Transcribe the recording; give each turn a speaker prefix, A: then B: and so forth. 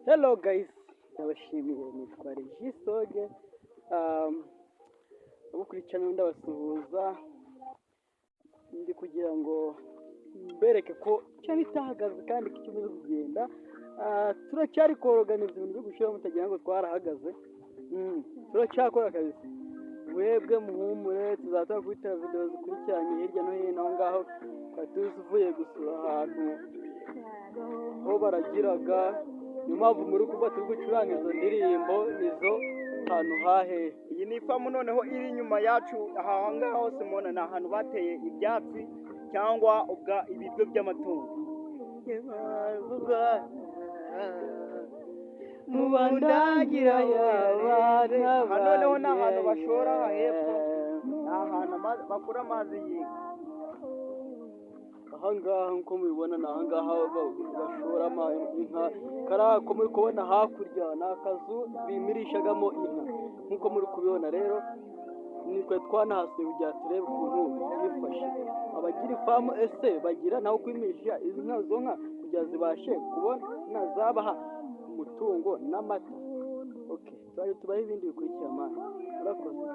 A: Hello guys, ndabashimiye nitwa Regisoge, abakurikirana ndabasuhuza, ndi kugira ngo mbereke ko cyane itahagaze kandi ko kimaze kugenda. Turacyari koroganiza ibintu byo gushyiraho mutagira ngo twarahagaze. Turacyakora kabisa, mwebwe muhumure, tuzatanga kubitera video zikurikiranye hirya no hino aho ngaho. Tuvuye gusura ahantu aho baragiraga, niyo mpamvu muri kuba turi gucuranga izo ndirimbo nizo hantu hahe.
B: Iyi ni ifamu noneho iri inyuma yacu, aha ngaha hose mubona ni ahantu bateye ibyatsi cyangwa ibiryo by'amatungo.
A: Mubandagira y'abana
B: aha noneho ni ahantu bashora hepfo, ni ahantu bakura amazi y'inka.
A: Ahangaha nkuko mubibona ni ahangaha bashora inka. Kariya ko muri kubona hakurya ni akazu bimirishagamo inka. Nkuko muri kubibona rero, nitwe twanahasuye kugira turebe ukuntu byifashe. Abagira ifamu ese bagira naho kwimisha izi nka zonka kugira zibashe kubona zabaha umutungo n'amata. Okay, tubahe ibindi bikurikira mwana. Urakoze.